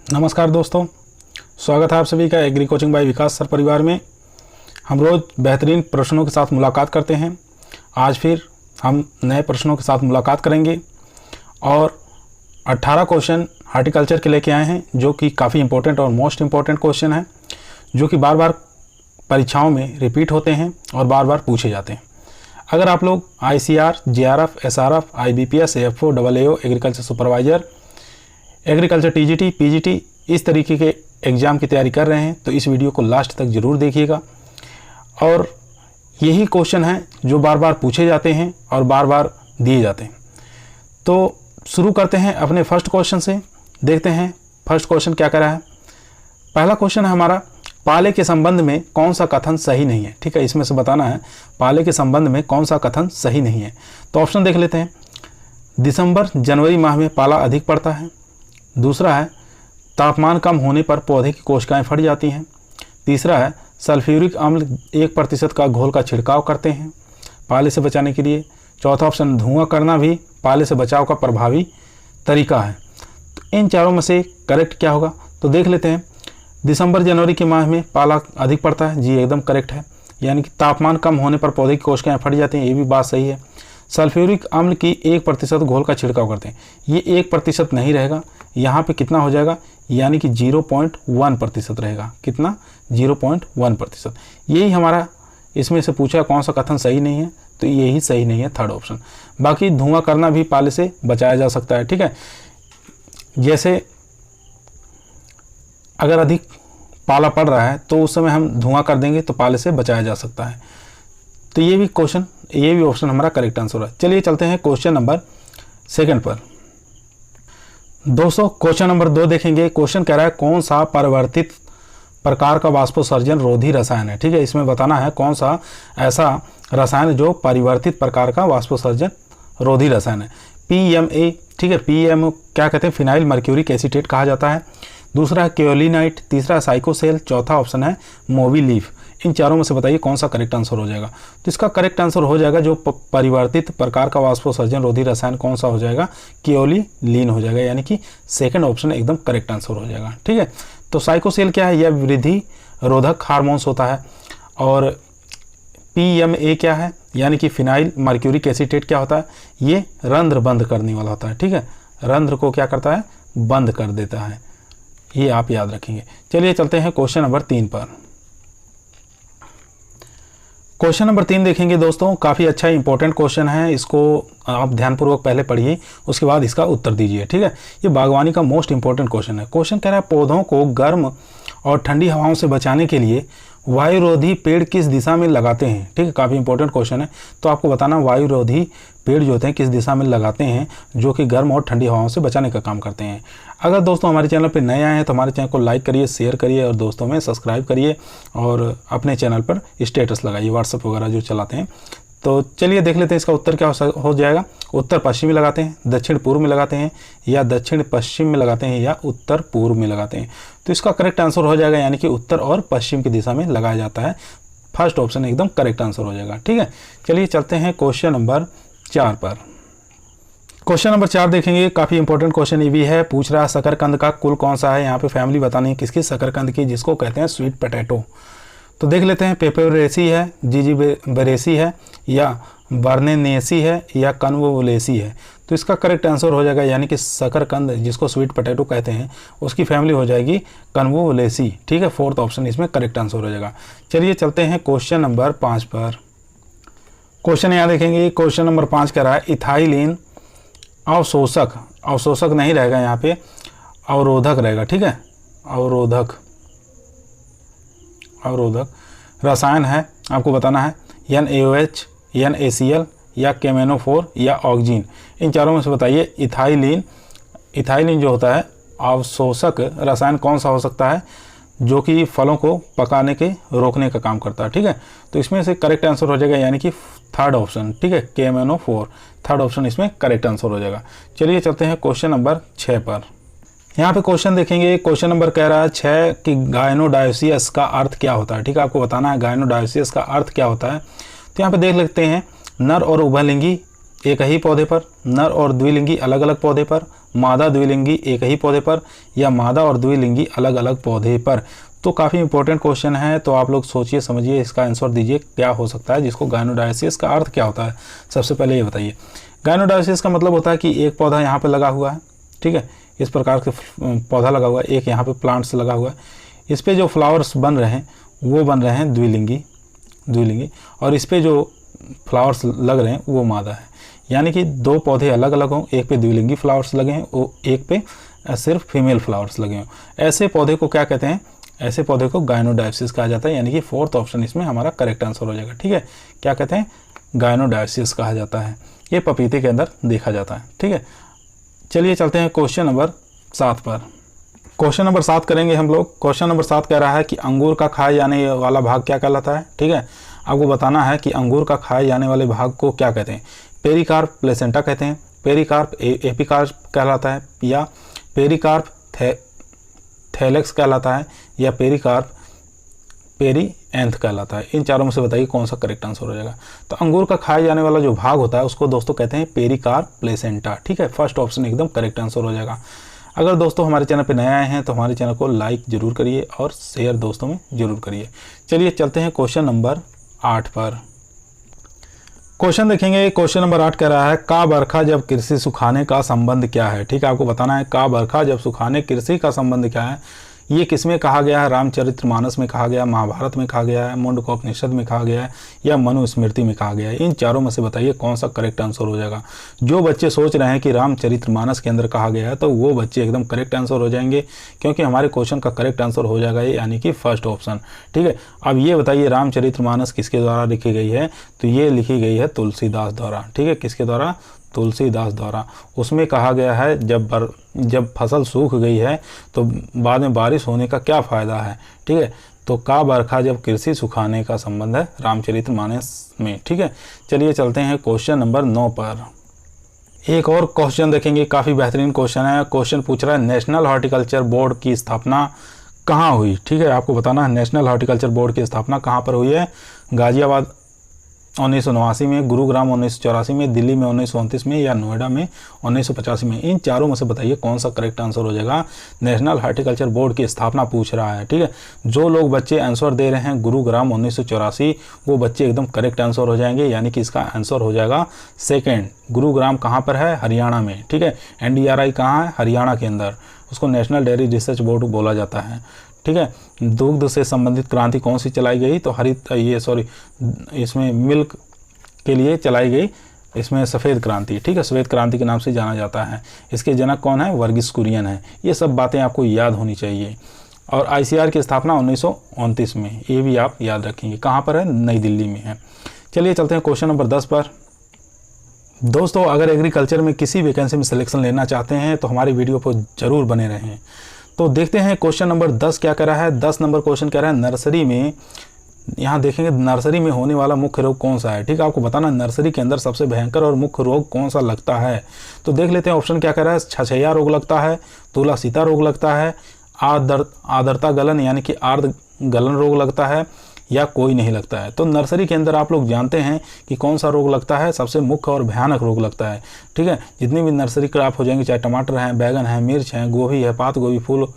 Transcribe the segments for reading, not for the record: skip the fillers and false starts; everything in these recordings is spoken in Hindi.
नमस्कार दोस्तों, स्वागत है आप सभी का एग्री कोचिंग बाय विकास सर परिवार में। हम रोज़ बेहतरीन प्रश्नों के साथ मुलाकात करते हैं। आज फिर हम नए प्रश्नों के साथ मुलाकात करेंगे और 18 क्वेश्चन हार्टिकल्चर के लेके आए हैं, जो कि काफ़ी इंपॉर्टेंट और मोस्ट इम्पॉर्टेंट क्वेश्चन हैं, जो कि बार बार परीक्षाओं में रिपीट होते हैं और बार बार पूछे जाते हैं। अगर आप लोग ICR, JRF, SRF, IBPS, AFO, AAO, agriculture supervisor, agriculture TGT, PGT इस तरीके के एग्ज़ाम की तैयारी कर रहे हैं तो इस वीडियो को लास्ट तक ज़रूर देखिएगा। और यही क्वेश्चन हैं जो बार बार पूछे जाते हैं और बार बार दिए जाते हैं। तो शुरू करते हैं अपने फर्स्ट क्वेश्चन से। देखते हैं फर्स्ट क्वेश्चन क्या कह रहा है। पहला क्वेश्चन है हमारा, पाले के संबंध में कौन सा कथन सही नहीं है। ठीक है, इसमें से बताना है पाले के संबंध में कौन सा कथन सही नहीं है। तो ऑप्शन देख लेते हैं। दिसंबर जनवरी माह में पाला अधिक पड़ता है। दूसरा है तापमान कम होने पर पौधे की कोशिकाएं फट जाती हैं। तीसरा है सल्फ्यूरिक अम्ल 1% का घोल का छिड़काव करते हैं पाले से बचाने के लिए। चौथा ऑप्शन, धुआं करना भी पाले से बचाव का प्रभावी तरीका है। तो इन चारों में से करेक्ट क्या होगा, तो देख लेते हैं। दिसंबर जनवरी के माह में पाला अधिक पड़ता है, जी एकदम करेक्ट है। यानी कि तापमान कम होने पर पौधे की कोशिकाएं फट जाती हैं, ये भी बात सही है। सल्फ्यूरिक अम्ल की 1% घोल का छिड़काव करते हैं, ये 1% नहीं रहेगा, यहाँ पे कितना हो जाएगा, यानी कि 0.1% रहेगा। कितना, 0.1%। यही हमारा इसमें से पूछा कौन सा कथन सही नहीं है, तो यही सही नहीं है, थर्ड ऑप्शन। बाकी धुआं करना भी पाले से बचाया जा सकता है। ठीक है, जैसे अगर अधिक पाला पड़ रहा है तो उस समय हम धुआं कर देंगे तो पाले से बचाया जा सकता है। तो ये भी ऑप्शन हमारा करेक्ट आंसर है। चलिए चलते हैं क्वेश्चन नंबर सेकंड पर। दोस्तों क्वेश्चन नंबर 2 देखेंगे। क्वेश्चन कह रहा है कौन सा परिवर्तित प्रकार का वाष्पोत्सर्जन रोधी रसायन है। ठीक है, इसमें बताना है कौन सा ऐसा रसायन जो परिवर्तित प्रकार का वाष्पोत्सर्जन रोधी रसायन है। PMA, ठीक है, PM क्या कहते हैं, फिनाइल मर्क्यूरिक एसीटेट कहा जाता है। दूसरा है केओलिनाइट, तीसरा साइकोसेल, चौथा ऑप्शन है मोबिलीफ। इन चारों में से बताइए कौन सा करेक्ट आंसर हो जाएगा। तो इसका करेक्ट आंसर हो जाएगा जो परिवर्तित प्रकार का वाष्पोत्सर्जन रोधी रसायन कौन सा हो जाएगा, केओलिलीन हो जाएगा, यानी कि सेकंड ऑप्शन एकदम करेक्ट आंसर हो जाएगा। ठीक है, तो साइकोसेल क्या है, यह वृद्धि रोधक हार्मोन्स होता है। और PMA क्या है, यानी कि फिनाइल मर्क्यूरिक एसीटेट क्या होता है, ये रंध्र बंद करने वाला होता है। ठीक है, रंध्र को क्या करता है, बंद कर देता है, ये आप याद रखेंगे। चलिए चलते हैं क्वेश्चन नंबर 3 पर। क्वेश्चन नंबर 3 देखेंगे दोस्तों, काफ़ी अच्छा इंपॉर्टेंट क्वेश्चन है, इसको आप ध्यानपूर्वक पहले पढ़िए, उसके बाद इसका उत्तर दीजिए। ठीक है, ये बागवानी का मोस्ट इंपॉर्टेंट क्वेश्चन है। क्वेश्चन कह रहा है पौधों को गर्म और ठंडी हवाओं से बचाने के लिए वायुरोधी पेड़ किस दिशा में लगाते हैं। ठीक है, काफ़ी इंपॉर्टेंट क्वेश्चन है। तो आपको बताना वायुरोधी पेड़ जो होते हैं किस दिशा में लगाते हैं, जो कि गर्म और ठंडी हवाओं से बचाने का काम करते हैं। अगर दोस्तों हमारे चैनल पर नए आए हैं तो हमारे चैनल को लाइक करिए, शेयर करिए और दोस्तों में सब्सक्राइब करिए और अपने चैनल पर स्टेटस लगाइए, व्हाट्सएप वगैरह जो चलाते हैं। तो चलिए देख लेते हैं इसका उत्तर क्या हो जाएगा। उत्तर पश्चिम में लगाते हैं, दक्षिण पूर्व में लगाते हैं, या दक्षिण पश्चिम में लगाते हैं, या उत्तर पूर्व में लगाते हैं। तो इसका करेक्ट आंसर हो जाएगा, यानी कि उत्तर और पश्चिम की दिशा में लगाया जाता है। फर्स्ट ऑप्शन एकदम करेक्ट आंसर हो जाएगा। ठीक है, चलिए चलते हैं क्वेश्चन नंबर 4 पर। क्वेश्चन नंबर 4 देखेंगे, काफ़ी इंपॉर्टेंट क्वेश्चन ये भी है। पूछ रहा है शकरकंद का कुल कौन सा है। यहाँ पे फैमिली बतानी है किसकी, शकरकंद की, जिसको कहते हैं स्वीट पोटैटो। तो देख लेते हैं, पेपरेसी है, जिजीबेरेसी है, या बर्नेनेसी है, या कन्वोलेसी है। तो इसका करेक्ट आंसर हो जाएगा, यानी कि शकरकंद जिसको स्वीट पोटैटो कहते हैं उसकी फैमिली हो जाएगी कन्वोलेसी। ठीक है, फोर्थ ऑप्शन इसमें करेक्ट आंसर हो जाएगा। चलिए चलते हैं क्वेश्चन नंबर 5 पर। क्वेश्चन यहाँ देखेंगे, क्वेश्चन नंबर 5 कह रहा है इथाइलिन अवशोषक नहीं रहेगा, यहाँ पे अवरोधक रहेगा। ठीक है, अवरोधक रसायन है। आपको बताना है NaOH, NaCl, या केमेनोफोर, या ऑक्सीजन। इन चारों में से बताइए इथाइलिन जो होता है अवशोषक रसायन कौन सा हो सकता है, जो कि फलों को पकाने के रोकने का काम करता है। ठीक है, तो इसमें से करेक्ट आंसर हो जाएगा, यानी कि थर्ड ऑप्शन। ठीक है, केमेनोफोर, थर्ड ऑप्शन इसमें करेक्ट आंसर हो जाएगा। चलिए चलते हैं क्वेश्चन नंबर 6 पर। यहाँ पे क्वेश्चन देखेंगे, क्वेश्चन नंबर कह रहा है 6 कि गायनोडायोसियस का अर्थ क्या होता है। ठीक है, आपको बताना है गायनोडायोसियस का अर्थ क्या होता है। तो यहाँ पे देख लेते हैं, नर और उभयलिंगी एक ही पौधे पर, नर और द्विलिंगी अलग अलग पौधे पर, मादा द्विलिंगी एक ही पौधे पर, या मादा और द्विलिंगी अलग अलग पौधे पर। तो काफ़ी इंपॉर्टेंट क्वेश्चन है, तो आप लोग सोचिए समझिए, इसका आंसर दीजिए क्या हो सकता है, जिसको गायनोडायसिस का अर्थ क्या होता है। सबसे पहले ये बताइए, गायनोडायसिस का मतलब होता है कि एक पौधा यहाँ पे लगा हुआ है, ठीक है, इस प्रकार के पौधा लगा हुआ है, एक यहाँ पे प्लांट्स लगा हुआ है, इस पे जो फ्लावर्स बन रहे हैं वो बन रहे हैं द्विलिंगी, और इस पे जो फ्लावर्स लग रहे हैं वो मादा है। यानी कि दो पौधे अलग अलग हों, एक पे द्विलिंगी फ्लावर्स लगे हैं, वो एक पे सिर्फ फीमेल फ्लावर्स लगे हों, ऐसे पौधे को क्या कहते हैं, ऐसे पौधे को गायनोडायसिस कहा जाता है। यानी कि फोर्थ ऑप्शन इसमें हमारा करेक्ट आंसर हो जाएगा, ठीक है। क्या कहते हैं, गायनोडायसिस कहा जाता है। ये पपीते के अंदर देखा जाता है, ठीक है। चलिए चलते हैं क्वेश्चन नंबर 7 पर। क्वेश्चन नंबर 7 करेंगे हम लोग। क्वेश्चन नंबर 7 कह रहा है कि अंगूर का खाए जाने वाला भाग क्या कहलाता है, ठीक है। आपको बताना है कि अंगूर का खाए जाने वाले भाग को क्या कहते हैं। पेरिकार्प प्लेसेंटा कहते हैं, पेरिकार्प एपिकार्प कहलाता है, या पेरिकार्प थैलेक्स कहलाता है, या पेरिकार्प पेरीएंथ कहलाता है। इन चारों में से बताइए कौन सा करेक्ट आंसर हो जाएगा। तो अंगूर का खाए जाने वाला जो भाग होता है उसको दोस्तों कहते हैं पेरिकार्प प्लेसेंटा, ठीक है। फर्स्ट ऑप्शन एकदम करेक्ट आंसर हो जाएगा। अगर दोस्तों हमारे चैनल पर नए आए हैं तो हमारे चैनल को लाइक जरूर करिए और शेयर दोस्तों में जरूर करिए। चलिए चलते हैं क्वेश्चन नंबर 8 पर। क्वेश्चन देखेंगे। क्वेश्चन नंबर 8 कह रहा है, का बरखा जब कृषि सुखाने का संबंध क्या है, ठीक है। आपको बताना है का बरखा जब सुखाने कृषि का संबंध क्या है। ये किसमें कहा गया है, रामचरितमानस में कहा गया, महाभारत में कहा गया है, मुंडकोपनिषद में कहा गया है, या मनुस्मृति में कहा गया है। इन चारों में से बताइए कौन सा करेक्ट आंसर हो जाएगा। जो बच्चे सोच रहे हैं कि रामचरितमानस के अंदर कहा गया है तो वो बच्चे एकदम करेक्ट आंसर हो जाएंगे, क्योंकि हमारे क्वेश्चन का करेक्ट आंसर हो जाएगा ये, यानी कि फर्स्ट ऑप्शन, ठीक है। अब ये बताइए रामचरितमानस किसके द्वारा लिखी गई है, तो ये लिखी गई है तुलसीदास द्वारा, ठीक है। किसके द्वारा, तुलसीदास द्वारा। उसमें कहा गया है जब फसल सूख गई है तो बाद में बारिश होने का क्या फ़ायदा है, ठीक है। तो का बरखा जब कृषि सुखाने का संबंध है रामचरितमानस में, ठीक है। चलिए चलते हैं क्वेश्चन नंबर 9 पर। एक और क्वेश्चन देखेंगे, काफ़ी बेहतरीन क्वेश्चन है। क्वेश्चन पूछ रहा है नेशनल हॉर्टिकल्चर बोर्ड की स्थापना कहाँ हुई, ठीक है। आपको बताना है नेशनल हॉर्टिकल्चर बोर्ड की स्थापना कहाँ पर हुई है। गाजियाबाद 1989 में, गुरुग्राम 1984 में, दिल्ली में 1929 में, या नोएडा में 1985 में। इन चारों में से बताइए कौन सा करेक्ट आंसर हो जाएगा। नेशनल हॉर्टिकल्चर बोर्ड की स्थापना पूछ रहा है, ठीक है। जो लोग बच्चे आंसर दे रहे हैं गुरुग्राम 1984, वो बच्चे एकदम करेक्ट आंसर हो जाएंगे, यानी कि इसका आंसर हो जाएगा सेकेंड। गुरुग्राम कहाँ पर है, हरियाणा में, ठीक है। NDRI कहाँ है, हरियाणा के अंदर। उसको नेशनल डेयरी रिसर्च बोर्ड बोला जाता है, ठीक है। दुग्ध से संबंधित क्रांति कौन सी चलाई गई, तो इसमें मिल्क के लिए चलाई गई, इसमें सफ़ेद क्रांति, ठीक है। सफ़ेद क्रांति के नाम से जाना जाता है। इसके जनक कौन है, वर्गीस कुरियन है। ये सब बातें आपको याद होनी चाहिए। और ICAR की स्थापना 1929 में, ये भी आप याद रखेंगे। कहाँ पर है, नई दिल्ली में है। चलिए चलते हैं क्वेश्चन नंबर 10 पर। दोस्तों अगर एग्रीकल्चर में किसी वैकेंसी में सिलेक्शन लेना चाहते हैं तो हमारी वीडियो पर ज़रूर बने रहें। तो देखते हैं क्वेश्चन नंबर 10 क्या कह रहा है। 10 नंबर क्वेश्चन कह रहा है नर्सरी में, यहाँ देखेंगे नर्सरी में होने वाला मुख्य रोग कौन सा है, ठीक है। आपको बताना नर्सरी के अंदर सबसे भयंकर और मुख्य रोग कौन सा लगता है। तो देख लेते हैं ऑप्शन क्या कह रहा है। छछैया रोग लगता है, तुला सीता रोग लगता है, आर्द्रता गलन यानी कि आर्द्र गलन रोग लगता है, या कोई नहीं लगता है। तो नर्सरी के अंदर आप लोग जानते हैं कि कौन सा रोग लगता है, सबसे मुख्य और भयानक रोग लगता है, ठीक है। जितनी भी नर्सरी क्रॉप हो जाएंगे, चाहे टमाटर हैं, बैगन है, मिर्च है, गोभी है, पात गोभी, फूल,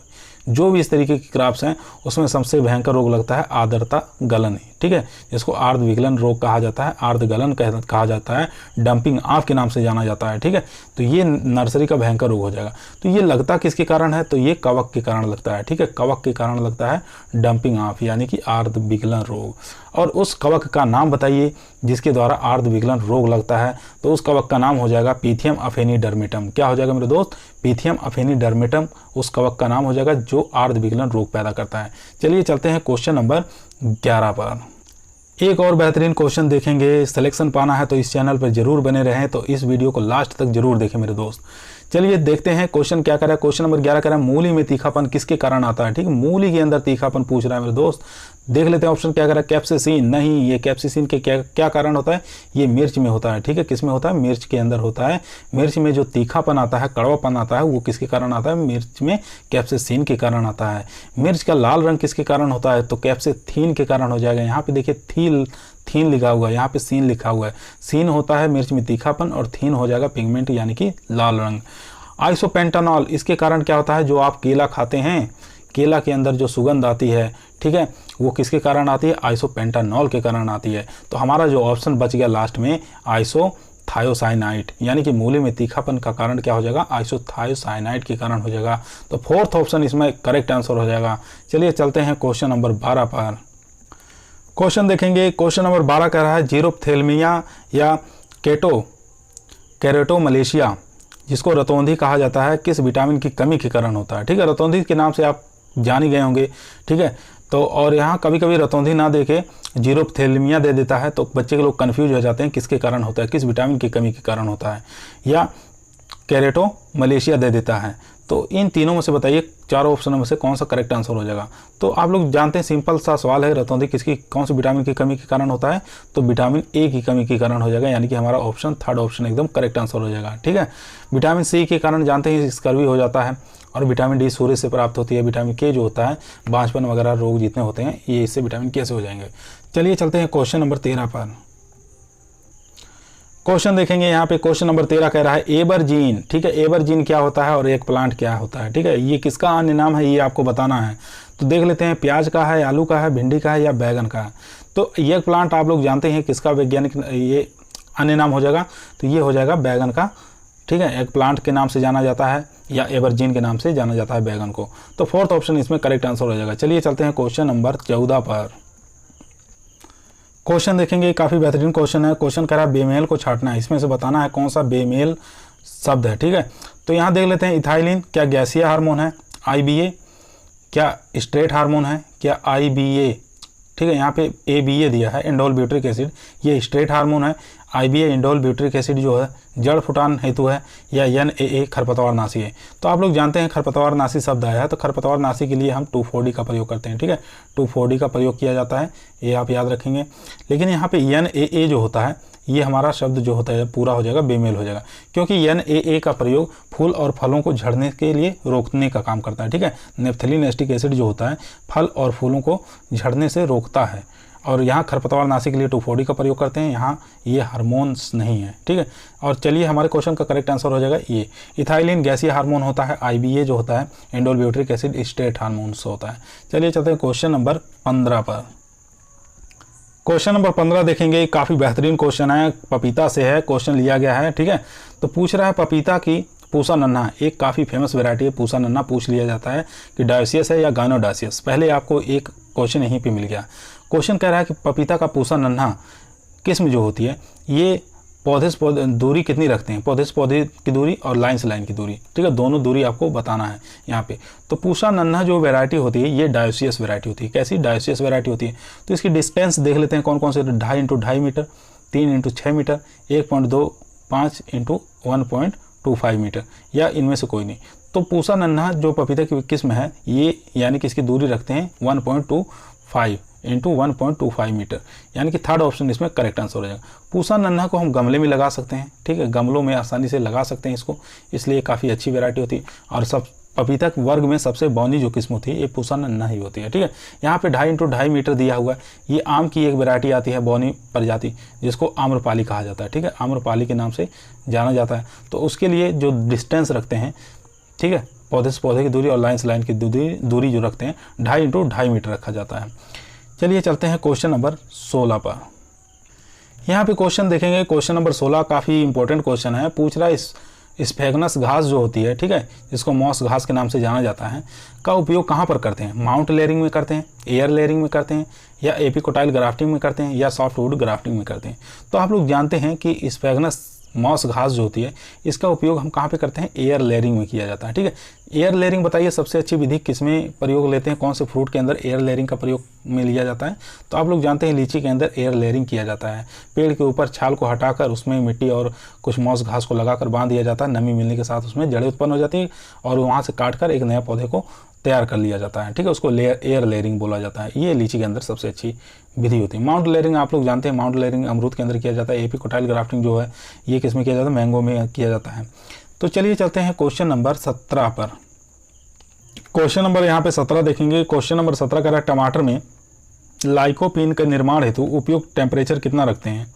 जो भी इस तरीके की क्रॉप्स हैं उसमें सबसे भयंकर रोग लगता है आर्द्रता गलन, ठीक है, जिसको आर्द्र विगलन रोग कहा जाता है, आर्द्र गलन कहा जाता है, डंपिंग ऑफ के नाम से जाना जाता है, ठीक है। तो ये नर्सरी का भयंकर रोग हो जाएगा। तो ये लगता किसके कारण है, तो ये कवक के कारण लगता है, ठीक है। कवक के कारण लगता है डंपिंग ऑफ यानी कि आर्द्र विगलन रोग। और उस कवक का नाम बताइए जिसके द्वारा आर्द्र विगलन रोग लगता है। तो उस कवक का नाम हो जाएगा पीथियम अफेनिडर्मिटम। क्या हो जाएगा मेरे दोस्त, पीथियम अफेनिडर्मिटम उस कवक का नाम हो जाएगा जो आर्द्र विगलन रोग पैदा करता है। चलिए चलते हैं क्वेश्चन नंबर 11 पर। एक और बेहतरीन क्वेश्चन देखेंगे। सिलेक्शन पाना है तो इस चैनल पर जरूर बने रहें, तो इस वीडियो को लास्ट तक जरूर देखें मेरे दोस्त। चलिए देखते हैं क्वेश्चन क्या कर रहा है। क्वेश्चन नंबर 11 कर रहा है मूली में तीखापन किसके कारण आता है, ठीक है। मूली के अंदर तीखापन पूछ रहा है मेरे दोस्त। देख लेते हैं ऑप्शन क्या कह रहा है, कैप्सिसिन। नहीं, ये कैप्सिसिन के क्या कारण होता है, ये मिर्च में होता है। ठीक है, किस में होता है, मिर्च के अंदर होता है। मिर्च में जो तीखापन आता है, कड़वापन आता है, वो किसके कारण आता है, मिर्च में कैप्सिसिन के कारण आता है। मिर्च का लाल रंग किसके कारण होता है, तो कैप्सिथीन के कारण हो जाएगा। यहाँ पे देखिए थीन लिखा हुआ है, यहाँ पे सीन लिखा हुआ है। सीन होता है मिर्च में तीखापन और थीन हो जाएगा पिगमेंट यानी कि लाल रंग। आइसोपेंटानॉल, इसके कारण क्या होता है, जो आप केला खाते हैं, केला के अंदर जो सुगंध आती है, ठीक है, वो किसके कारण आती है, आइसोपेंटानॉल के कारण आती है। तो हमारा जो ऑप्शन बच गया लास्ट में आइसोथायोसाइनाइड, यानी कि मूली में तीखापन का कारण क्या हो जाएगा, आइसोथायोसाइनाइड के कारण हो जाएगा। तो फोर्थ ऑप्शन इसमें करेक्ट आंसर हो जाएगा। चलिए चलते हैं क्वेश्चन नंबर 12 पर। क्वेश्चन देखेंगे, क्वेश्चन नंबर 12 कह रहा है जीरोप्थेल्मिया या कैरेटोमलेशिया, जिसको रतौंधी कहा जाता है, किस विटामिन की कमी के कारण होता है। ठीक है, रतौंधी के नाम से आप जान ही गए होंगे। ठीक है, तो और यहाँ कभी कभी रतौंधी ना देके जीरोप्थेल्मिया दे देता है, तो बच्चे के लोग कन्फ्यूज हो जाते हैं किसके कारण होता है, किस विटामिन की कमी के कारण होता है, या कैरेटोमलेशिया दे देता है। तो इन तीनों में से बताइए, चारों ऑप्शनों में से कौन सा करेक्ट आंसर हो जाएगा। तो आप लोग जानते हैं, सिंपल सा सवाल है, रतौंधी किसकी कौन सी विटामिन की कमी के कारण होता है, तो विटामिन ए की कमी के कारण हो जाएगा, यानी कि हमारा ऑप्शन थर्ड ऑप्शन एकदम करेक्ट आंसर हो जाएगा। ठीक है, विटामिन सी के कारण जानते हैं स्कर्वी हो जाता है, और विटामिन डी सूर्य से प्राप्त होती है। विटामिन के जो होता है, बांझपन वगैरह रोग जितने होते हैं, ये इससे विटामिन के से हो जाएंगे। चलिए चलते हैं क्वेश्चन नंबर 13 पर। क्वेश्चन देखेंगे, यहाँ पे क्वेश्चन नंबर 13 कह रहा है एबरजीन। ठीक है, एबरजीन क्या होता है और एक प्लांट क्या होता है। ठीक है, ये किसका अन्य नाम है, ये आपको बताना है। तो देख लेते हैं, प्याज का है, आलू का है, भिंडी का है, या बैगन का है। तो ये प्लांट आप लोग जानते हैं किसका वैज्ञानिक ये अन्य नाम हो जाएगा, तो ये हो जाएगा बैगन का। ठीक है, एक प्लांट के नाम से जाना जाता है, या एबरजीन के नाम से जाना जाता है बैगन को। तो फोर्थ ऑप्शन इसमें करेक्ट आंसर हो जाएगा। चलिए चलते हैं क्वेश्चन नंबर 14 पर। क्वेश्चन देखेंगे, काफ़ी बेहतरीन क्वेश्चन है। क्वेश्चन कह रहा है बेमेल को छांटना है, इसमें से बताना है कौन सा बेमेल शब्द है। ठीक है, तो यहाँ देख लेते हैं, इथाइलिन क्या गैसीय हार्मोन है, IBA क्या स्ट्रेट हार्मोन है, क्या IBA। ठीक है, यहाँ पे ABA दिया है, इंडोल ब्यूट्रिक एसिड, ये स्ट्रेट हार्मोन है। IBA इंडोल ब्यूट्रिक एसिड जो है जड़ फुटान हेतु है, या NAA खरपतवारनाशी है। तो आप लोग जानते हैं खरपतवारनाशी शब्द आया है, तो खरपतवारनाशी के लिए हम 2,4-D का प्रयोग करते हैं। ठीक है, 2,4-D का प्रयोग किया जाता है, ये आप याद रखेंगे। लेकिन यहाँ पे NAA जो होता है, ये हमारा शब्द जो होता है पूरा हो जाएगा, बेमेल हो जाएगा, क्योंकि NAA का प्रयोग फूल और फलों को झड़ने के लिए रोकने का काम करता है। ठीक है, नेफ्थलीन एस्टिक एसिड जो होता है फल और फूलों को झड़ने से रोकता है, और यहाँ खरपतवारनाशी के लिए 2,4-D का प्रयोग करते हैं, यहाँ ये हार्मोन्स नहीं है। ठीक है, और चलिए हमारे क्वेश्चन का करेक्ट आंसर हो जाएगा ये इथाइलिन गैसीय हार्मोन होता है, IBA जो होता है indole butyric acid straight hormones होता है। चलिए चलते हैं क्वेश्चन नंबर 15 पर। क्वेश्चन नंबर 15 देखेंगे, काफ़ी बेहतरीन क्वेश्चन है, पपीता से है, क्वेश्चन लिया गया है। ठीक है, तो पूछ रहा है पपीता की पूसा नन्हा, एक काफ़ी फेमस वैरायटी है पूसा नन्हा, पूछ लिया जाता है कि डायोसियस है या गाइनोडासियस। पहले आपको एक क्वेश्चन यहीं पे मिल गया। क्वेश्चन कह रहा है कि पपीता का पूसा नन्हा किस्म जो होती है, ये पौधे से पौधे दूरी कितनी रखते हैं, पौधे से पौधे की दूरी और लाइन से लाइन की दूरी। ठीक है, दोनों दूरी आपको बताना है यहाँ पे। तो पूसा नन्हा जो वैरायटी होती है, ये डायोसियस वैरायटी होती है। कैसी डायोसियस वैरायटी होती है, तो इसकी डिस्टेंस देख लेते हैं कौन कौन से, 2.5 × 2.5 मीटर, 3 × 6 मीटर, 1.25 × 1.25 मीटर, या इनमें से कोई नहीं। तो पूसा नन्हा जो पपीता की किस्म है, ये यानी कि इसकी दूरी रखते हैं 1.25 × 1.25 मीटर, यानी कि थर्ड ऑप्शन इसमें करेक्ट आंसर हो जाएगा। पूसा नन्हा को हम गमले में लगा सकते हैं। ठीक है, गमलों में आसानी से लगा सकते हैं इसको, इसलिए काफ़ी अच्छी वैरायटी होती है। और सब पपीता के वर्ग में सबसे बौनी जो किस्म होती है, ये पूसा नन्हा ही होती है। ठीक है, यहाँ पे 2.5 × 2.5 मीटर दिया हुआ है। ये आम की एक वैरायटी आती है, बौनी प्रजाति, जिसको आम्रपाली कहा जाता है। ठीक है, आम्रपाली के नाम से जाना जाता है। तो उसके लिए जो डिस्टेंस रखते हैं, ठीक है, पौधे से पौधे की दूरी और लाइन से लाइन की दूरी जो रखते हैं, 2.5 × 2.5 मीटर रखा जाता है। चलिए चलते हैं क्वेश्चन नंबर 16 पर। यहाँ पे क्वेश्चन देखेंगे, क्वेश्चन नंबर 16 काफ़ी इंपॉर्टेंट क्वेश्चन है। पूछ रहा है स्फेगनस घास जो होती है, ठीक है, जिसको मॉस घास के नाम से जाना जाता है, का उपयोग कहाँ पर करते हैं। माउंट लेयरिंग में करते हैं, एयर लेयरिंग में करते हैं, या एपिकोटाइल ग्राफ्टिंग में करते हैं, या सॉफ्टवुड ग्राफ्टिंग में करते हैं। तो आप लोग जानते हैं कि स्फेगनस मॉस घास जो होती है, इसका उपयोग हम कहाँ पे करते हैं, एयर लेयरिंग में किया जाता है। ठीक है, एयर लेयरिंग बताइए सबसे अच्छी विधि किसमें प्रयोग लेते हैं, कौन से फ्रूट के अंदर एयर लेयरिंग का प्रयोग में लिया जाता है। तो आप लोग जानते हैं लीची के अंदर एयर लेयरिंग किया जाता है। पेड़ के ऊपर छाल को हटाकर उसमें मिट्टी और कुछ मॉस घास को लगाकर बांध दिया जाता है, नमी मिलने के साथ उसमें जड़ें उत्पन्न हो जाती है, और वहाँ से काट कर एक नया पौधे को तैयार कर लिया जाता है, ठीक है। उसको एयर लेयरिंग बोला जाता है। ये लीची के अंदर सबसे अच्छी विधि होती है। माउंट लेयरिंग आप लोग जानते हैं, माउंट लेयरिंग अमरूद के अंदर किया जाता है। एपिकोटाइल ग्राफ्टिंग जो है ये किस में किया जाता है, मैंगो में किया जाता है। तो चलिए चलते हैं क्वेश्चन नंबर 17 पर। क्वेश्चन नंबर यहाँ पे 17 देखेंगे। क्वेश्चन नंबर 17 कह रहा है टमाटर में लाइकोपीन के निर्माण हेतु उपयुक्त टेम्परेचर कितना रखते हैं?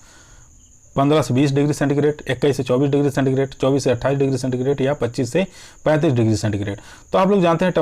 15 से 20 डिग्री सेंटीग्रेड, 21 से 24 डिग्री सेंटीग्रेड, 24 से 28 डिग्री सेंटीग्रेड या 25 से 35 डिग्री सेंटीग्रेड। तो आप लोग जानते हैं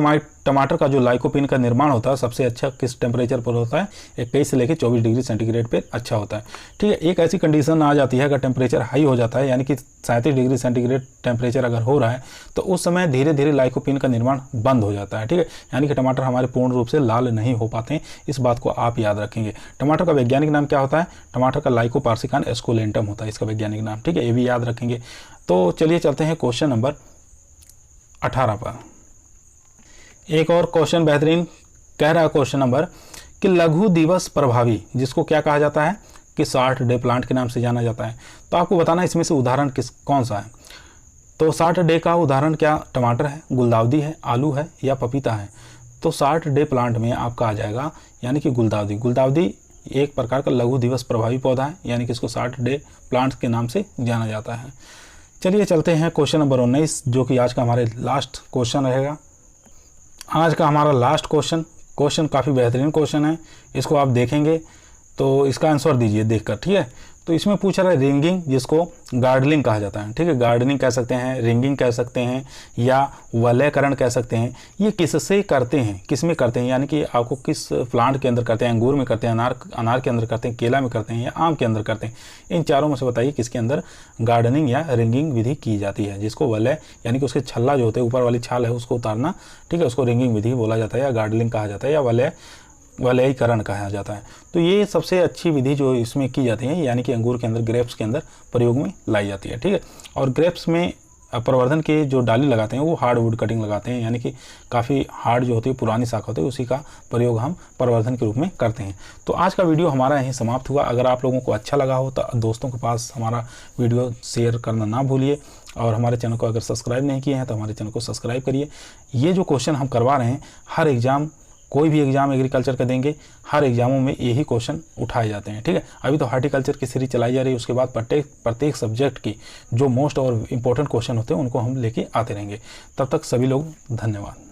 टमाटर का जो लाइकोपीन का निर्माण होता है सबसे अच्छा किस टेम्परेचर पर होता है? 21 से लेकर 24 डिग्री सेंटीग्रेड पर अच्छा होता है, ठीक है। एक ऐसी कंडीशन आ जाती है अगर टेम्परेचर हाई हो जाता है, यानी कि 37 डिग्री सेंटीग्रेड टेम्परेचर अगर हो रहा है, तो उस समय धीरे धीरे लाइकोपीन का निर्माण बंद हो जाता है, ठीक है। यानी कि टमाटर हमारे पूर्ण रूप से लाल नहीं हो पाते हैं। इस बात को आप याद रखेंगे। टमाटर का वैज्ञानिक नाम क्या होता है? टमाटर का लाइकोपार्सिकान एस्कुलेंटम होता है इसका वैज्ञानिक नाम, ठीक है। ये भी याद रखेंगे। तो चलिए चलते हैं क्वेश्चन नंबर 18 पर। एक और क्वेश्चन बेहतरीन कह रहा है क्वेश्चन नंबर कि लघु दिवस प्रभावी जिसको क्या कहा जाता है कि 60 डे प्लांट के नाम से जाना जाता है। तो आपको बताना इसमें से उदाहरण कौन सा है। तो 60 डे का उदाहरण क्या टमाटर है, गुलदाउदी है, आलू है या पपीता है? तो 60 डे प्लांट में आपका आ जाएगा यानी कि गुलदाउदी। गुलदाउदी एक प्रकार का लघु दिवस प्रभावी पौधा है, यानी कि इसको 60 डे प्लांट के नाम से जाना जाता है। चलिए चलते हैं क्वेश्चन नंबर 19 जो कि आज का हमारे लास्ट क्वेश्चन रहेगा। आज का हमारा लास्ट क्वेश्चन काफ़ी बेहतरीन क्वेश्चन है। इसको आप देखेंगे तो इसका आंसर दीजिए देखकर, ठीक है। तो इसमें पूछ रहा है रिंगिंग जिसको गार्डनिंग कहा जाता है, ठीक है। गार्डनिंग कह सकते हैं, रिंगिंग कह सकते हैं या वलयकरण कह सकते हैं। ये किससे करते हैं, किस में करते हैं, यानी कि आपको किस प्लांट के अंदर करते हैं? अंगूर में करते हैं, अनार के अंदर करते हैं, केला में करते हैं या आम के अंदर करते हैं? इन चारों में से बताइए किसके अंदर गार्डनिंग या रिंगिंग विधि की जाती है, जिसको वलय यानी कि उसके छल्ला जो होते हैं ऊपर वाली छाल है उसको उतारना, ठीक है, उसको रिंगिंग विधि बोला जाता है या गार्डनिंग कहा जाता है या वलयीकरण कहा जाता है। तो ये सबसे अच्छी विधि जो इसमें की जाती है यानी कि अंगूर के अंदर, ग्रेप्स के अंदर प्रयोग में लाई जाती है, ठीक है। और ग्रेप्स में प्रवर्धन के जो डाली लगाते हैं वो हार्ड वुड कटिंग लगाते हैं, यानी कि काफ़ी हार्ड जो होती है पुरानी शाखा होती है उसी का प्रयोग हम प्रवर्धन के रूप में करते हैं। तो आज का वीडियो हमारा यहीं समाप्त हुआ। अगर आप लोगों को अच्छा लगा हो तो दोस्तों के पास हमारा वीडियो शेयर करना ना भूलिए और हमारे चैनल को अगर सब्सक्राइब नहीं किए हैं तो हमारे चैनल को सब्सक्राइब करिए। ये जो क्वेश्चन हम करवा रहे हैं हर एग्ज़ाम, कोई भी एग्जाम एग्रीकल्चर का देंगे, हर एग्जामों में यही क्वेश्चन उठाए जाते हैं, ठीक है। अभी तो हार्टिकल्चर की सीरीज चलाई जा रही है, उसके बाद प्रत्येक सब्जेक्ट की जो मोस्ट और इम्पोर्टेंट क्वेश्चन होते हैं उनको हम लेके आते रहेंगे। तब तक सभी लोग धन्यवाद।